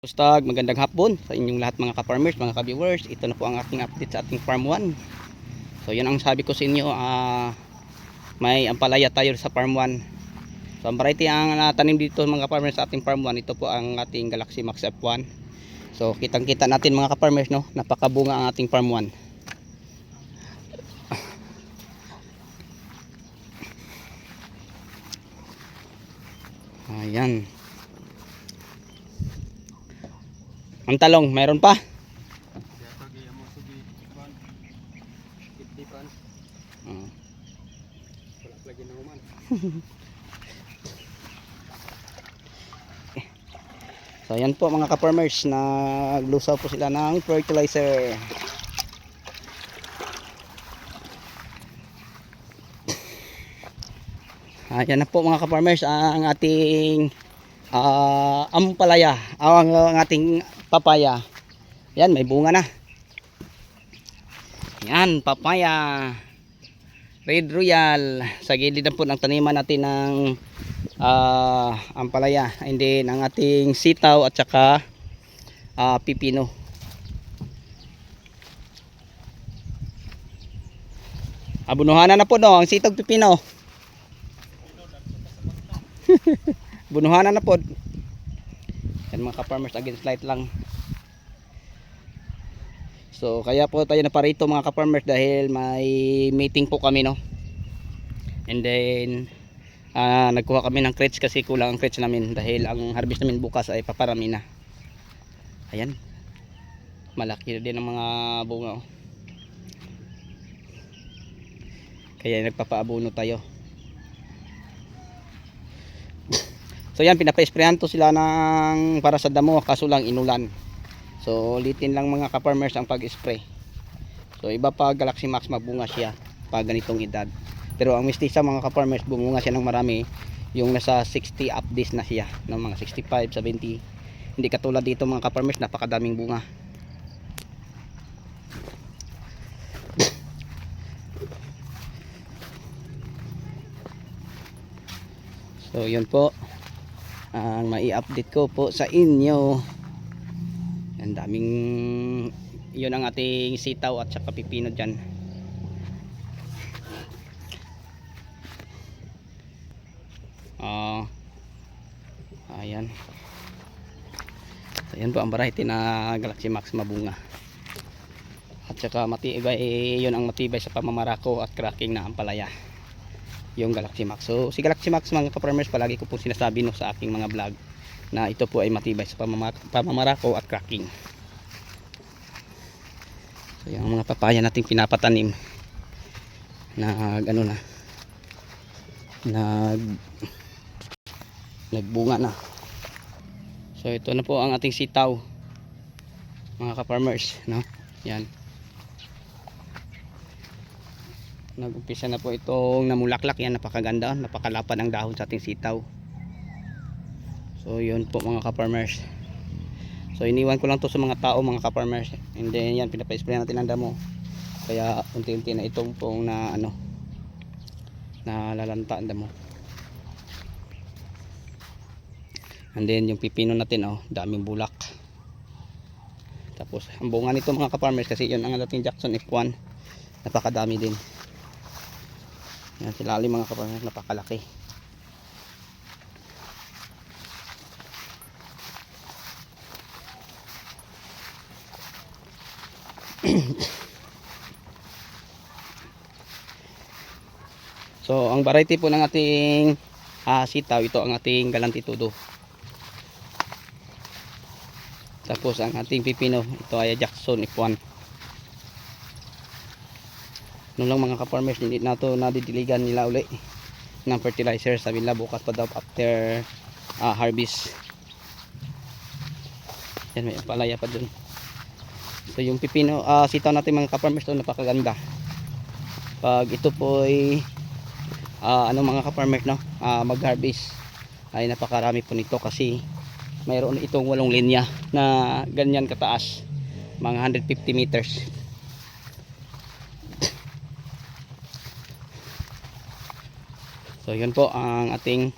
Ustag, magandang hapon sa inyong lahat mga ka-farmers, mga ka-viewers. Ito na po ang ating update sa ating farm 1. So yan ang sabi ko sa inyo, may ampalaya tayo sa farm 1. So ang variety ang tanim dito mga ka-farmers sa ating farm 1. Ito po ang ating Galaxy Max F1. So kitang kita natin mga ka-farmers, no? Napakabunga ang ating farm 1. Ayan. Ang talong, mayroon pa? So ayan po mga ka-farmers, naglusaw po sila ng fertilizer. Ayan na po mga ka-farmers ang ating ampalaya, ang ating papaya. Yan, may bunga na. Yan, papaya Red Royal. Sa gilid na po ng taniman natin ng ampalaya, and then ang ating sitaw at saka pipino. Bunuhanan na po no ang sitaw pipino. Bunuhanan na po. Yan mga ka-farmers, against light lang. So kaya po tayo na parito mga ka-farmers dahil may meeting po kami, no. And then nagkuha kami ng crates kasi kulang ang crates namin dahil ang harvest namin bukas ay paparami na. Ayan, malaki na din ang mga bunga, oh. Kaya nagpapaabono tayo. So yan, pinapa-sprayan to sila ng para sa damo, kaso lang inulan. So ulitin lang mga ka-farmers ang pag-spray. So iba pa Galaxy Max, mabunga siya pag ganitong edad. Pero ang mistisa mga ka-farmers, bumunga siya ng marami yung nasa 60 up days na siya, ng mga 65, 70. Hindi katulad dito mga ka-farmers, napakadaming bunga. So yun po ang mai-update ko po sa inyo. Ang daming, yun ang ating sitaw at saka pipino dyan. Ayan. So yan po ang variety na Galaxy Max, mabunga. At saka matibay, yun ang matibay sa pamamarako at cracking na ampalaya, yung Galaxy Max. So si Galaxy Max mga ka-farmers, palagi ko po sinasabi no sa aking mga vlog na ito po ay matibay sa pamamarako at cracking. So yung mga papaya nating pinapatanim nagbunga na. So ito na po ang ating sitaw mga ka-farmers, no? Yan, nag-umpisa na po itong namulaklak. Yan, napakaganda, napakalapad ang dahon sa ating sitaw. So yun po mga ka-farmers. So iniwan ko lang to sa mga tao mga ka-farmers, and then yan, pinapa-spray natin ang damo. Kaya unti-unti na itong pong nalalanta ang damo. And then yung pipino natin, daming bulak. Tapos ang bunga nito mga ka-farmers, kasi yun ang ating Jackson F1, napakadami din. Yan sila mga ka-farmers, napakalaki. So ang variety po ng ating sitaw, ito ang ating galantitudo. Tapos ang ating pipino, ito ay Jackson F1. Lang mga ka-farmers, hindi na ito nadidiligan nila uli ng fertilizer. Sabi nila bukas pa daw after harvest. Yan, may palaya pa dun. So yung pipino, sitaw natin mga ka-farmers, ito napakaganda. Pag ito po ay mga ka-farmers, no, mag-harvest, ay napakarami po nito kasi mayroon itong 8 linya na ganyan kataas, mga 150 meters. So yun po ang ating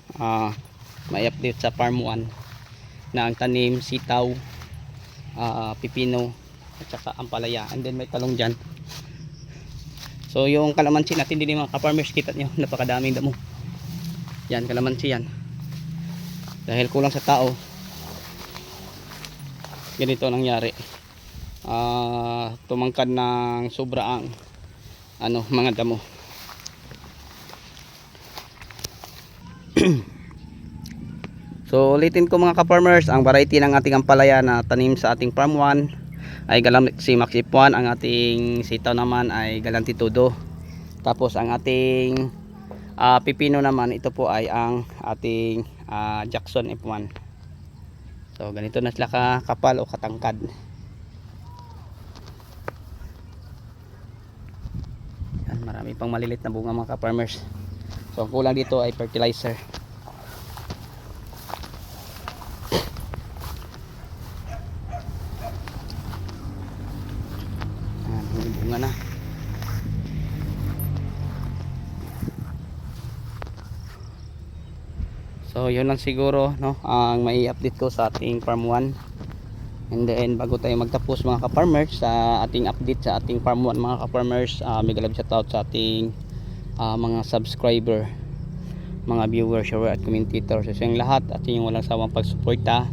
may update sa farm 1 na ang tanim sitaw pipino at saka ampalaya, and then may talong dyan. So yung kalamansi natin din mga ka-farmers, kita nyo napakadaming damo. Yan, kalamansi yan. Dahil kulang sa tao, ganito nangyari. Tumangkad ng sobra ang mga damo. So ulitin ko mga ka-farmers, ang variety ng ating ampalaya na tanim sa ating farm 1 ay Galaxy Max F1, ang ating sitaw naman ay Galantitudo. Tapos ang ating pipino naman, ito po ay ang ating Jackson F1. So ganito na sila kakapal o katangkad. Yan, marami pang malilit na bunga mga ka-farmers. So ang kulang dito ay fertilizer. Bunga na. So yun lang siguro ang may update ko sa ating farm 1. And then bago tayo magtapos mga ka-farmers sa ating update sa ating farm 1 mga ka-farmers, mega love shoutout sa ating mga subscriber, mga viewers, share at commentators, sa inyong lahat at inyong walang sawang pagsuporta.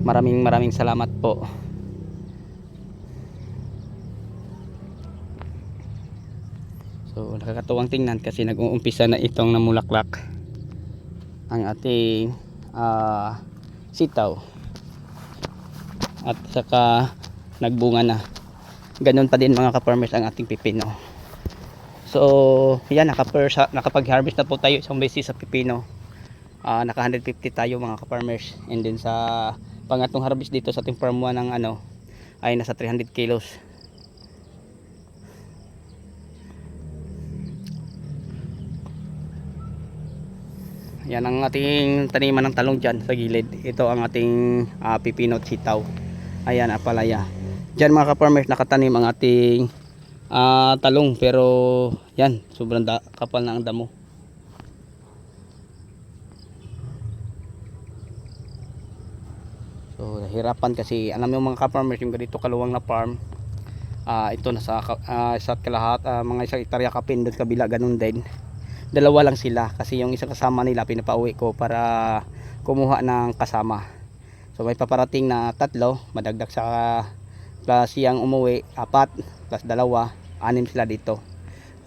Maraming salamat po. So nakakatuwang tingnan kasi nag-uumpisa na itong namulaklak ang ating sitaw at saka nagbunga na. Ganun pa din mga ka-farmers ang ating pipino. So yan, nakapag-harvest na po tayo isang beses sa pipino. Naka 150 tayo mga ka-farmers, and then sa pangatlong harvest dito sa ating farm 1 ng ay nasa 300 kilos. Yan ang ating taniman ng talong dyan sa gilid. Ito ang ating pipino at sitaw. Ayan, apalaya. Dyan mga ka-farmers nakatanim ang ating talong, pero yan, sobrang kapal na ang damo. So nahirapan kasi alam mo mga ka-farmers, yung ganito kaluwang na farm, ito nasa isa't kalahat, mga isang hektarya kapin, doon kabila ganun din. Dalawa lang sila kasi yung isang kasama nila pinapauwi ko para kumuha ng kasama. So may paparating na 3, madagdag sa plus siyang umuwi 4 plus 2, 6 sila dito.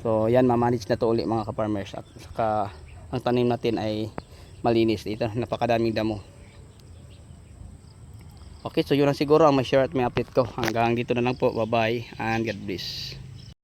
So yan, mamanage na to uli mga ka-farmers, at saka ang tanim natin ay malinis. Ito napakadaming damo. Okay, so yun lang siguro ang may share at may update ko. Hanggang dito na lang po. Bye bye and God bless.